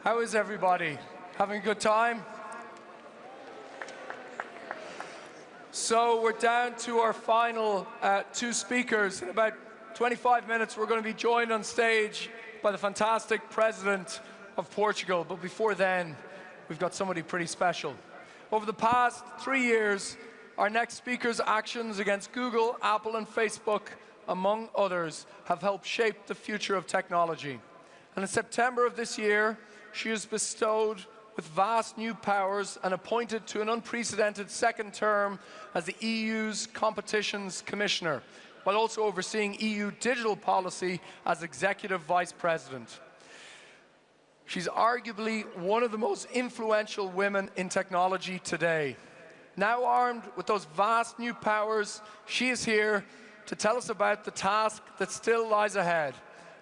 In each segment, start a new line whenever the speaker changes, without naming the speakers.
How is everybody? Having a good time? So we're down to our final two speakers. In about 25 minutes, we're going to be joined on stage by the fantastic President of Portugal. But before then, we've got somebody pretty special. Over the past 3 years, our next speaker's actions against Google, Apple, and Facebook, among others, have helped shape the future of technology. And in September of this year, she is bestowed with vast new powers and appointed to an unprecedented second term as the EU's Competitions Commissioner, while also overseeing EU digital policy as Executive Vice President. She's arguably one of the most influential women in technology today. Now armed with those vast new powers, she is here to tell us about the task that still lies ahead.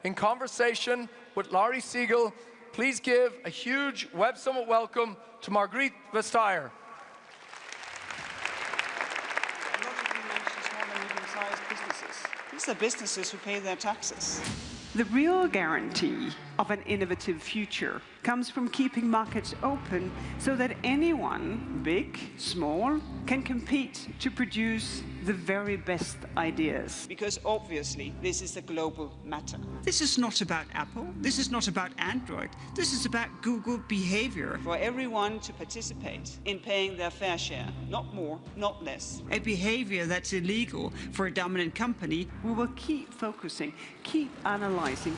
In conversation with Laurie Siegel, please give a huge Web Summit welcome to Margrethe VESTAGER.
A lot of you mentioned small and medium-sized businesses. These are businesses who pay their taxes.
The real guarantee of an innovative future comes from keeping markets open so that anyone, big, small, can compete to produce the very best ideas.
Because obviously, this is a global matter.
This is not about Apple. This is not about Android. This is about Google behavior.
For everyone to participate in paying their fair share, not more, not less.
A behavior that's illegal for a dominant company.
We will keep focusing, keep analyzing,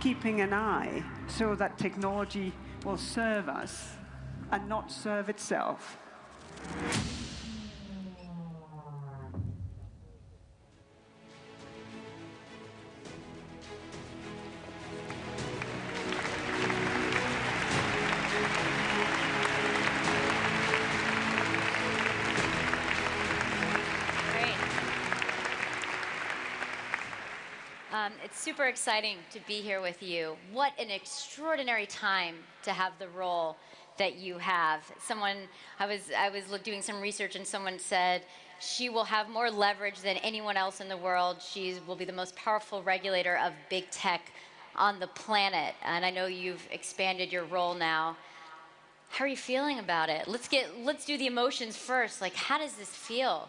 keeping an eye so that technology will serve us and not serve itself.
It's super exciting to be here with you. What an extraordinary time to have the role that you have. I was doing some research and someone said she will have more leverage than anyone else in the world. She will be the most powerful regulator of big tech on the planet. And I know you've expanded your role now. How are you feeling about it? Let's do the emotions first. Like, how does this feel?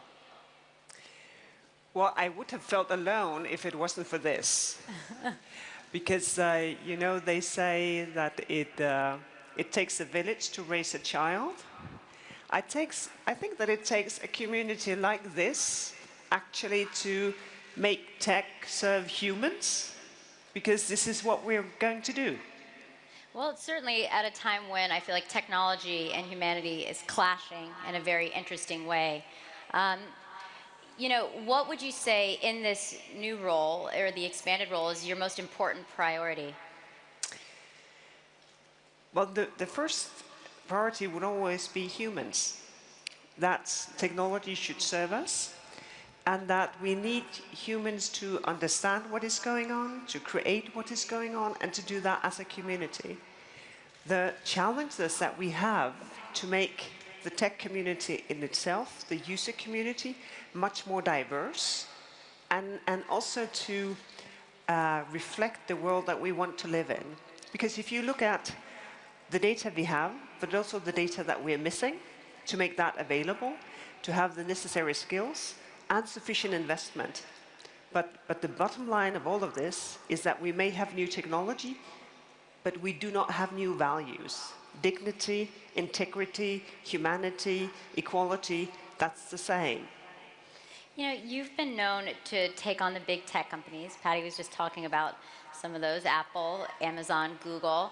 Well, I would have felt alone if it wasn't for this. Because, you know, they say that it takes a village to raise a child. I think that it takes a community like this actually to make tech serve humans, because this is what we're going to do.
Well, it's certainly at a time when I feel like technology and humanity is clashing in a very interesting way. You know, what would you say in this new role, or the expanded role, is your most important priority?
Well, the first priority would always be humans. That technology should serve us, and that we need humans to understand what is going on, to create what is going on, and to do that as a community. The challenges that we have to make the tech community in itself, the user community, much more diverse, and also to reflect the world that we want to live in. Because if you look at the data we have, but also the data that we're missing, to make that available, to have the necessary skills and sufficient investment. But the bottom line of all of this is that we may have new technology, but we do not have new values. Dignity, integrity, humanity, equality, that's the same.
You know, you've been known to take on the big tech companies. Patty was just talking about some of those, Apple, Amazon, Google.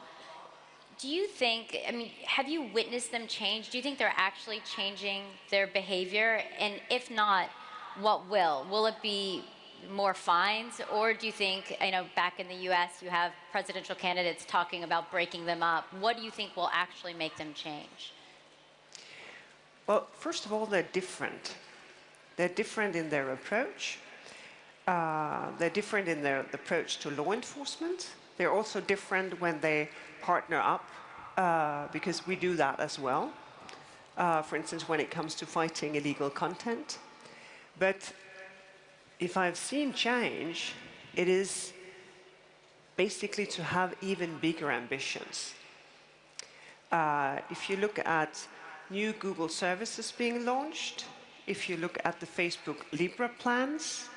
Do you think, I mean, have you witnessed them change? Do you think they're actually changing their behavior? And if not, what will? Will it be more fines? Or do you think, I know back in the US, you have presidential candidates talking about breaking them up. What do you think will actually make them change?
Well, first of all, they're different. They're different in their approach. They're different in their approach to law enforcement. They're also different when they partner up, because we do that as well. For instance, when it comes to fighting illegal content. But if I've seen change, it is basically to have even bigger ambitions. If you look at new Google services being launched, if you look at the Facebook Libra plans,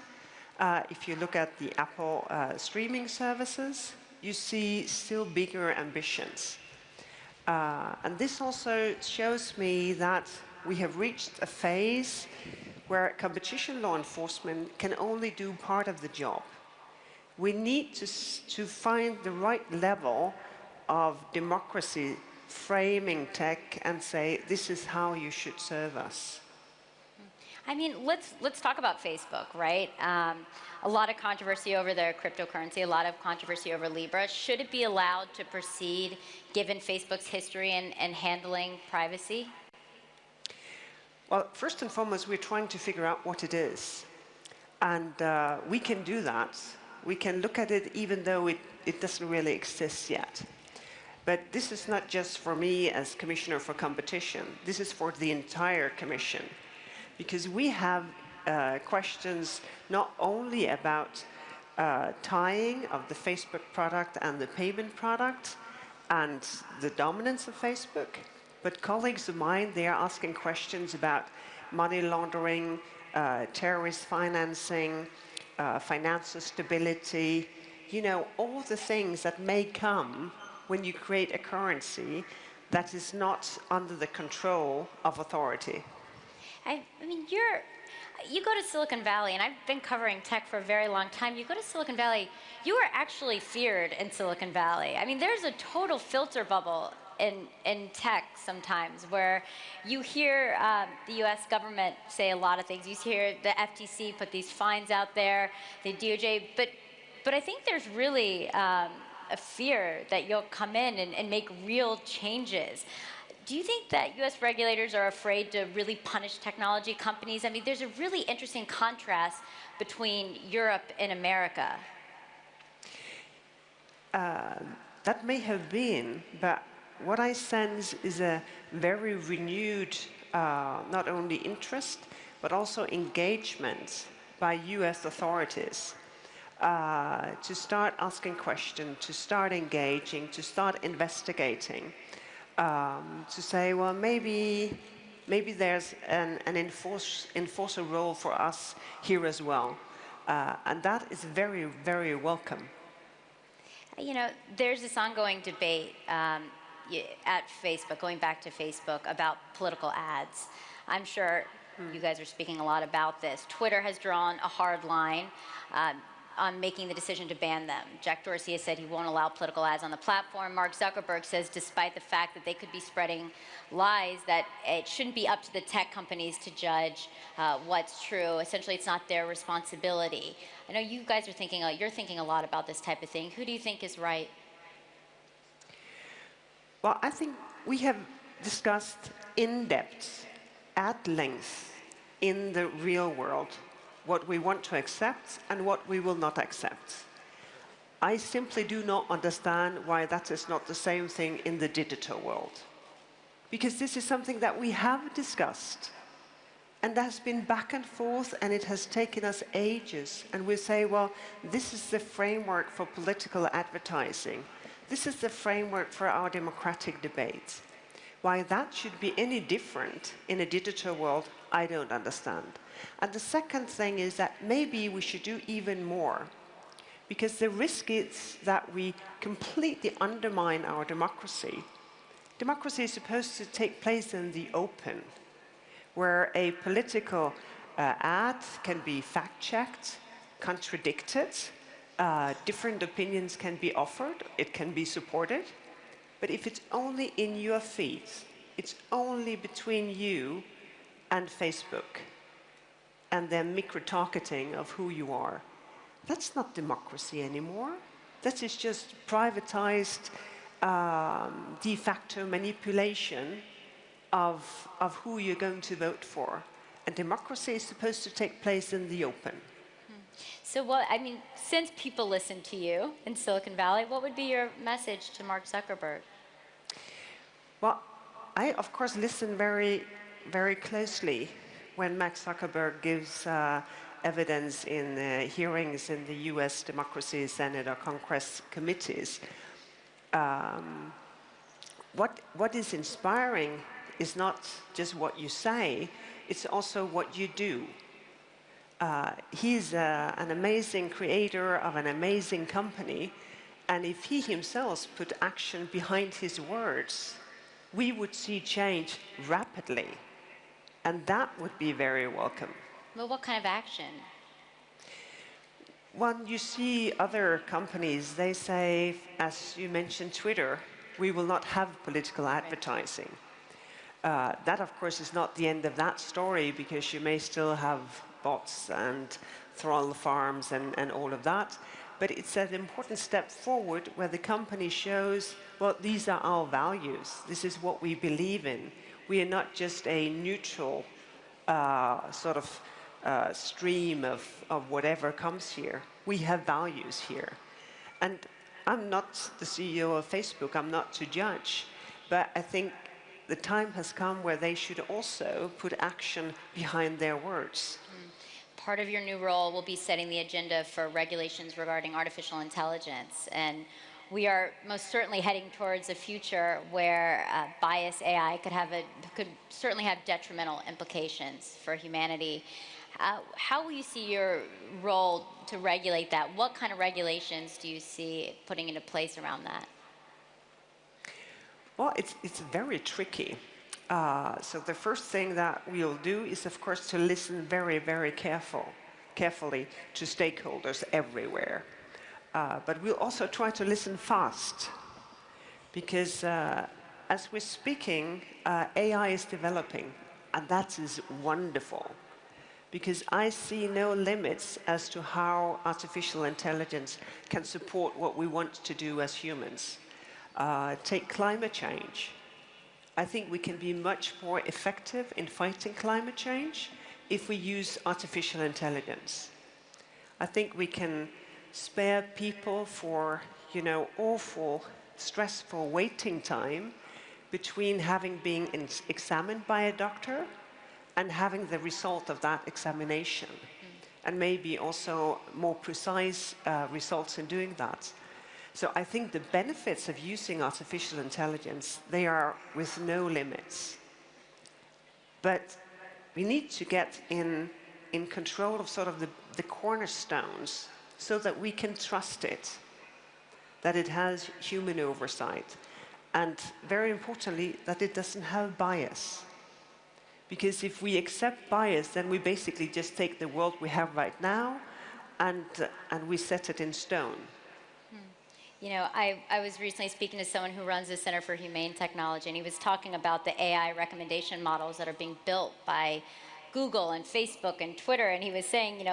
if you look at the Apple streaming services, you see still bigger ambitions. And this also shows me that we have reached a phase where competition law enforcement can only do part of the job. We need to find the right level of democracy framing tech and say, this is how you should serve us.
I mean, let's talk about Facebook, right? A lot of controversy over their cryptocurrency, a lot of controversy over Libra. Should it be allowed to proceed given Facebook's history and handling privacy?
Well, first and foremost, we're trying to figure out what it is. And we can do that. We can look at it even though it doesn't really exist yet. But this is not just for me as Commissioner for Competition. This is for the entire Commission. Because we have questions not only about tying of the Facebook product and the payment product and the dominance of Facebook, but colleagues of mine, they are asking questions about money laundering, terrorist financing, financial stability, you know, all the things that may come when you create a currency that is not under the control of authority.
I mean, you go to Silicon Valley, and I've been covering tech for a very long time. You go to Silicon Valley, you are actually feared in Silicon Valley. I mean, there's a total filter bubble in tech sometimes where you hear the US government say a lot of things. You hear the FTC put these fines out there, the DOJ, but I think there's really a fear that you'll come in and make real changes. Do you think that US regulators are afraid to really punish technology companies? I mean, there's a really interesting contrast between Europe and America.
That may have been, but what I sense is a very renewed, not only interest, but also engagement by US authorities to start asking questions, to start engaging, to start investigating. To say, well, maybe there's an enforcer role for us here as well. And that is very, very welcome.
You know, there's this ongoing debate at Facebook, going back to Facebook, about political ads. I'm sure you guys are speaking a lot about this. Twitter has drawn a hard line on making the decision to ban them. Jack Dorsey has said he won't allow political ads on the platform. Mark Zuckerberg says despite the fact that they could be spreading lies, that it shouldn't be up to the tech companies to judge what's true. Essentially, it's not their responsibility. I know you guys are thinking, you're thinking a lot about this type of thing. Who do you think is right?
Well, I think we have discussed in depth, at length, in the real world, what we want to accept and what we will not accept. I simply do not understand why that is not the same thing in the digital world. Because this is something that we have discussed. And that has been back and forth, and it has taken us ages. And we say, well, this is the framework for political advertising. This is the framework for our democratic debates. Why that should be any different in a digital world, I don't understand. And the second thing is that maybe we should do even more. Because the risk is that we completely undermine our democracy. Democracy is supposed to take place in the open, where a political ad can be fact-checked, contradicted, different opinions can be offered, it can be supported. But if it's only in your feed, it's only between you and Facebook, and their micro-targeting of who you are, that's not democracy anymore. That is just privatized de facto manipulation of who you're going to vote for. And democracy is supposed to take place in the open.
So what, I mean, since people listen to you in Silicon Valley, what would be your message to Mark Zuckerberg?
Well, I, of course, listen very, very closely when Mark Zuckerberg gives evidence in hearings in the US Democracy Senate or Congress committees. what is inspiring is not just what you say, it's also what you do. He's an amazing creator of an amazing company, and if he himself put action behind his words, we would see change rapidly, and that would be very welcome.
Well, what kind of action?
When you see other companies, they say, as you mentioned, Twitter, we will not have political advertising. That, of course, is not the end of that story, because you may still have bots and troll farms and all of that. But it's an important step forward where the company shows, well, these are our values. This is what we believe in. We are not just a neutral sort of stream of whatever comes here. We have values here. And I'm not the CEO of Facebook. I'm not to judge. But I think the time has come where they should also put action behind their words.
Part of your new role will be setting the agenda for regulations regarding artificial intelligence. And we are most certainly heading towards a future where biased AI could certainly have detrimental implications for humanity. How will you see your role to regulate that? What kind of regulations do you see putting into place around that?
Well, it's very tricky. So the first thing that we'll do is, of course, to listen very, very carefully to stakeholders everywhere. But we'll also try to listen fast, because as we're speaking, AI is developing, and that is wonderful, because I see no limits as to how artificial intelligence can support what we want to do as humans. Take climate change. I think we can be much more effective in fighting climate change if we use artificial intelligence. I think we can spare people for, awful, stressful waiting time between having been examined by a doctor and having the result of that examination, and maybe also more precise results in doing that. So I think the benefits of using artificial intelligence, they are with no limits. But we need to get in control of sort of the cornerstones so that we can trust it, that it has human oversight, and very importantly, that it doesn't have bias. Because if we accept bias, then we basically just take the world we have right now and we set it in stone.
I was recently speaking to someone who runs the Center for Humane Technology, and he was talking about the AI recommendation models that are being built by Google and Facebook and Twitter, and he was saying,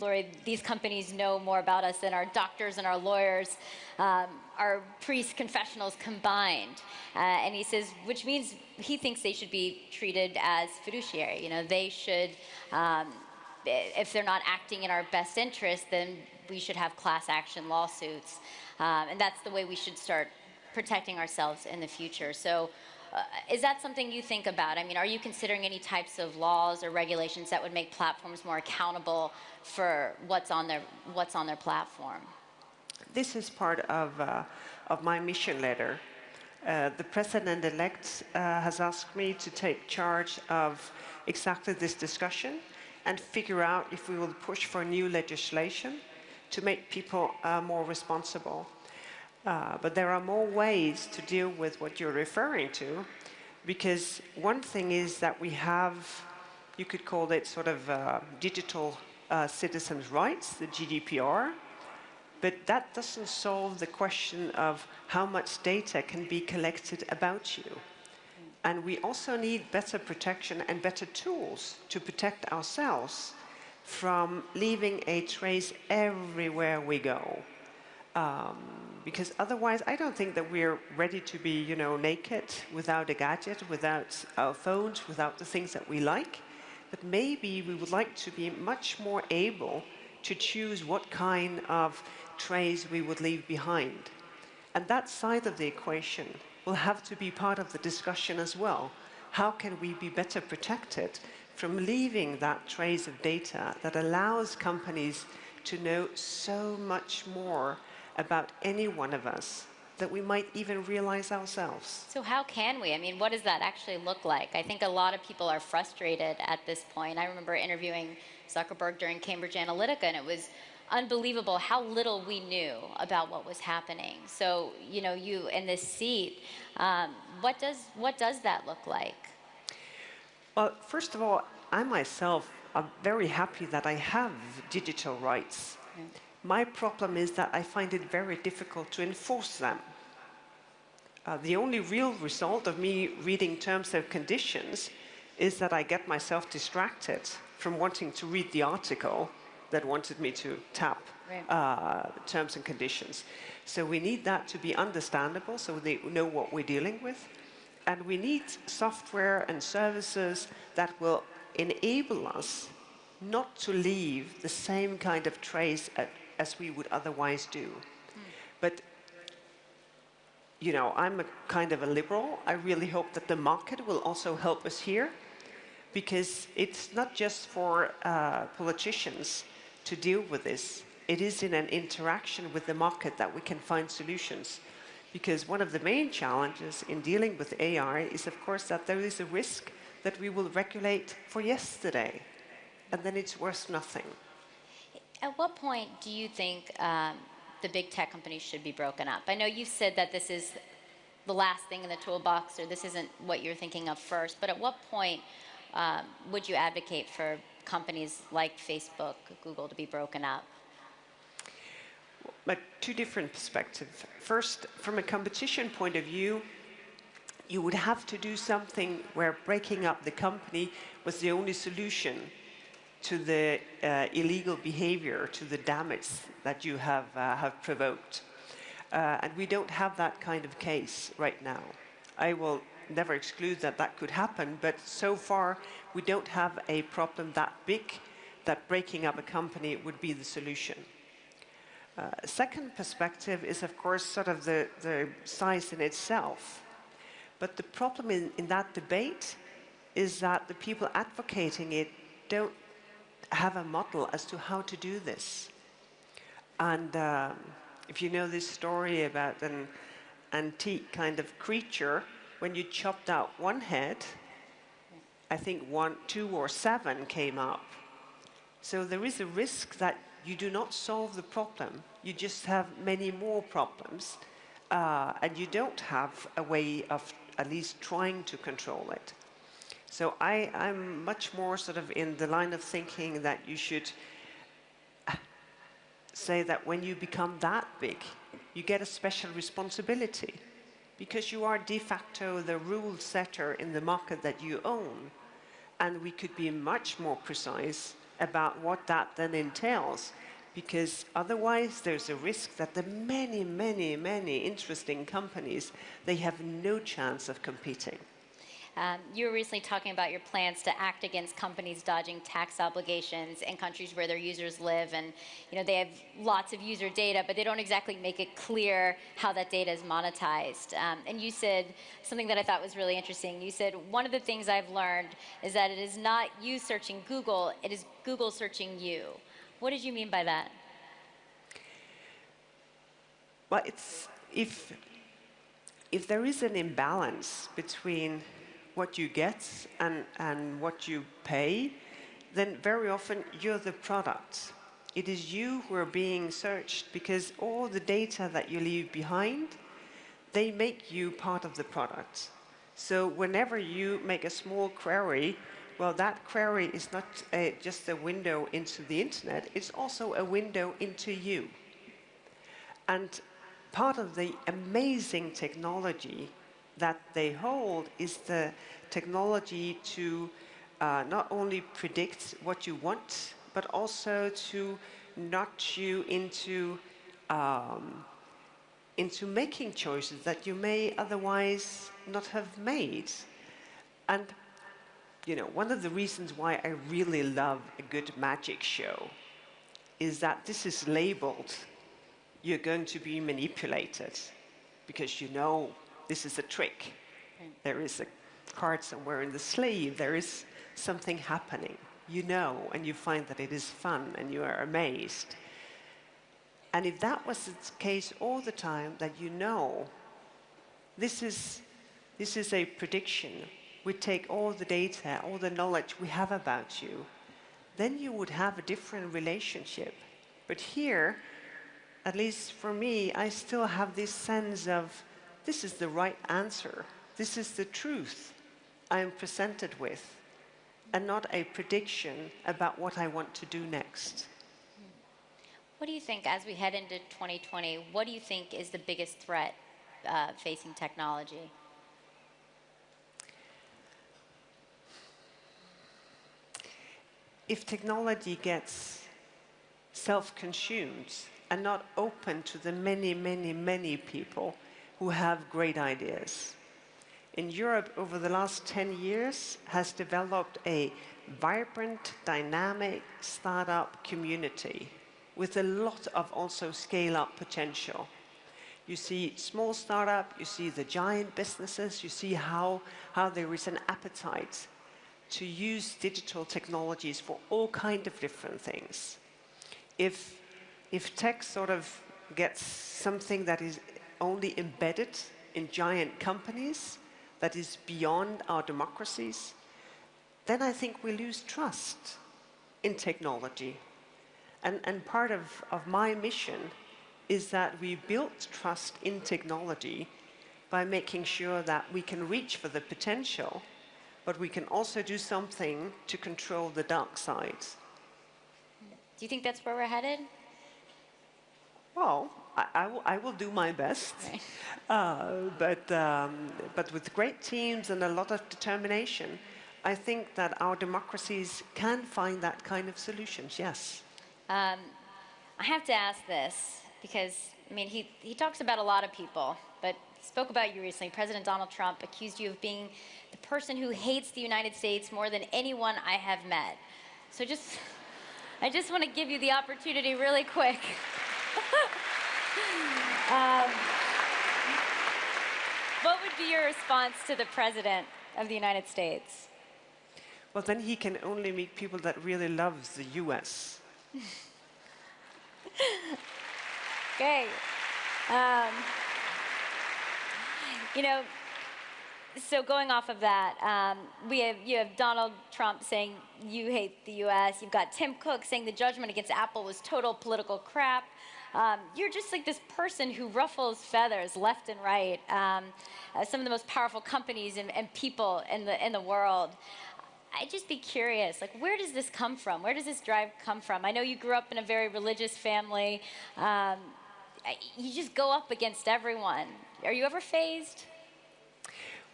Lori, these companies know more about us than our doctors and our lawyers, our priest confessionals combined. And he says, which means he thinks they should be treated as fiduciary. They should, if they're not acting in our best interest, then we should have class action lawsuits. And that's the way we should start protecting ourselves in the future. So is that something you think about? I mean, are you considering any types of laws or regulations that would make platforms more accountable for what's on their platform?
This is part of my mission letter. The president-elect has asked me to take charge of exactly this discussion and figure out if we will push for new legislation to make people more responsible. But there are more ways to deal with what you're referring to, because one thing is that we have, you could call it sort of digital citizens' rights, the GDPR, but that doesn't solve the question of how much data can be collected about you. And we also need better protection and better tools to protect ourselves from leaving a trace everywhere we go. Because otherwise, I don't think that we're ready to be, naked, without a gadget, without our phones, without the things that we like. But maybe we would like to be much more able to choose what kind of trace we would leave behind. And that side of the equation will have to be part of the discussion as well. How can we be better protected from leaving that trace of data that allows companies to know so much more about any one of us that we might even realize ourselves.
So how can we? I mean, what does that actually look like? I think a lot of people are frustrated at this point. I remember interviewing Zuckerberg during Cambridge Analytica, and it was unbelievable how little we knew about what was happening. So, you know, you in this seat, what does that look like?
Well, first of all, I myself am very happy that I have digital rights. My problem is that I find it very difficult to enforce them. The only real result of me reading terms and conditions is that I get myself distracted from wanting to read the article that wanted me to tap terms and conditions. So we need that to be understandable so they know what we're dealing with. And we need software and services that will enable us not to leave the same kind of trace as we would otherwise do. But, you know, I'm a kind of a liberal. I really hope that the market will also help us here, because it's not just for politicians to deal with this. It is in an interaction with the market that we can find solutions. Because one of the main challenges in dealing with AI is, of course, that there is a risk that we will regulate for yesterday, and then it's worth nothing.
At what point do you think the big tech companies should be broken up? I know you said that this is the last thing in the toolbox, or this isn't what you're thinking of first, but at what point would you advocate for companies like Facebook, Google to be broken up?
But two different perspectives. First, from a competition point of view, you would have to do something where breaking up the company was the only solution to the illegal behavior, to the damage that you have provoked. And we don't have that kind of case right now. I will never exclude that that could happen, but so far we don't have a problem that big that breaking up a company would be the solution. Second perspective is, of course, sort of the size in itself. But the problem in that debate is that the people advocating it don't have a model as to how to do this. And if you know this story about an antique kind of creature, when you chopped out one head, I think 1, 2, or 7 came up. So there is a risk that you do not solve the problem. You just have many more problems, and you don't have a way of at least trying to control it. So I'm much more sort of in the line of thinking that you should say that when you become that big, you get a special responsibility, because you are de facto the rule setter in the market that you own. And we could be much more precise about what that then entails, because otherwise there's a risk that the many, many, many interesting companies, they have no chance of competing.
You were recently talking about your plans to act against companies dodging tax obligations in countries where their users live, and you know they have lots of user data, but they don't exactly make it clear how that data is monetized. And you said something that I thought was really interesting. You said, one of the things I've learned is that it is not you searching Google, it is Google searching you. What did you mean by that?
Well, it's if there is an imbalance between what you get and what you pay, then very often you're the product. It is you who are being searched, because all the data that you leave behind, they make you part of the product. So whenever you make a small query, well, that query is not just a window into the internet, it's also a window into you. And part of the amazing technology that they hold is the technology to not only predict what you want, but also to nudge you into making choices that you may otherwise not have made. And you know, one of the reasons why I really love a good magic show is that this is labeled, you're going to be manipulated, because you know this is a trick. There is a card somewhere in the sleeve. There is something happening. You know, and you find that it is fun, and you are amazed. And if that was the case all the time, that you know, this is a prediction, we take all the data, all the knowledge we have about you, then you would have a different relationship. But here, at least for me, I still have this sense of, this is the right answer. This is the truth I'm presented with, and not a prediction about what I want to do next.
What do you think, as we head into 2020, what do you think is the biggest threat facing technology?
If technology gets self-consumed and not open to the many, many, many people who have great ideas. In Europe, over the last 10 years, has developed a vibrant, dynamic startup community with a lot of also scale-up potential. You see small startup, you see the giant businesses, you see how there is an appetite to use digital technologies for all kinds of different things. If tech sort of gets something that is only embedded in giant companies, that is beyond our democracies, then I think we lose trust in technology. And part of my mission is that we build trust in technology by making sure that we can reach for the potential, but we can also do something to control the dark sides.
Do you think that's where we're headed?
Well, I will do my best,
Right.
but with great teams and a lot of determination, I think that our democracies can find that kind of solutions, yes.
I have to ask this because, I mean, he talks about a lot of people, but he spoke about you recently. President Donald Trump accused you of being the person who hates the United States more than anyone I have met. So I just want to give you the opportunity really quick. What would be your response to the President of the United States?
Well, then he can only meet people that really love the US.
Okay. You know, so going off of that, you have Donald Trump saying you hate the U.S. You've got Tim Cook saying the judgment against Apple was total political crap. You're just like this person who ruffles feathers left and right. Some of the most powerful companies and people in the world. I'd just be curious, like, where does this come from? Where does this drive come from? I know you grew up in a very religious family. You just go up against everyone. Are you ever fazed?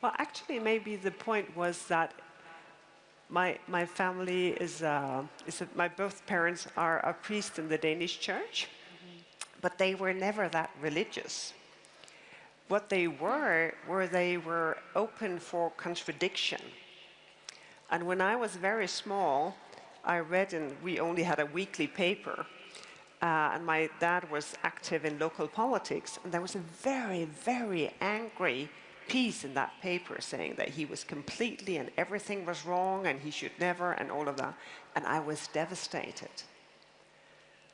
Well, actually, maybe the point was that my family my both parents are a priest in the Danish church, but they were never that religious. What they were they were open for contradiction. And when I was very small, I read, and we only had a weekly paper, and my dad was active in local politics, and there was a very, very angry piece in that paper saying that he was completely and everything was wrong and he should never and all of that. And I was devastated.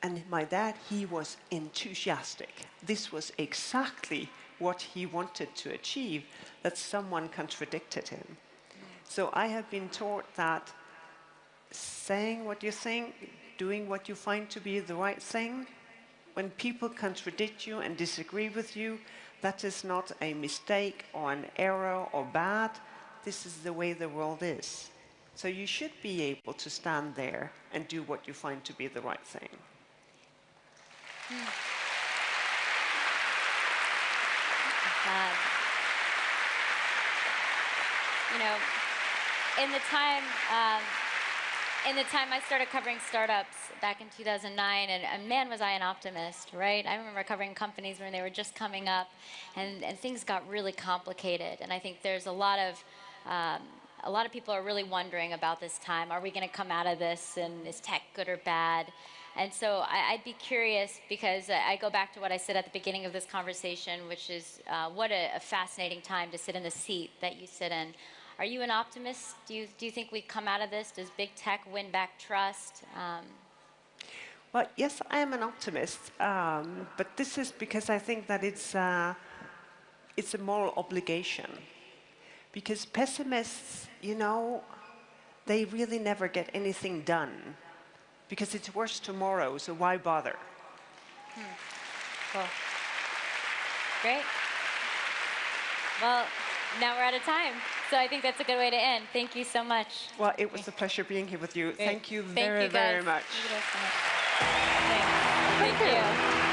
And my dad, he was enthusiastic. This was exactly what he wanted to achieve, that someone contradicted him. So I have been taught that saying what you think, doing what you find to be the right thing, when people contradict you and disagree with you, that is not a mistake or an error or bad. This is the way the world is. So you should be able to stand there and do what you find to be the right thing.
You know, in the time I started covering startups back in 2009, and man, was I an optimist, right? I remember covering companies when they were just coming up, and things got really complicated. And I think there's a lot of people are really wondering about this time. Are we going to come out of this, and is tech good or bad? And so I'd be curious, because I go back to what I said at the beginning of this conversation, which is what a fascinating time to sit in the seat that you sit in. Are you an optimist? Do you think we come out of this? Does big tech win back trust?
Well, yes, I am an optimist, but this is because I think that it's a moral obligation. Because pessimists, you know, they really never get anything done. Because it's worse tomorrow, so why bother?
Cool. Great. Well, now we're out of time. So I think that's a good way to end. Thank you so much.
Well, it was a pleasure being here with you.
Great.
Thank you
Thank
very,
you
very
guys.
much.
Thank you guys so much. Thank you.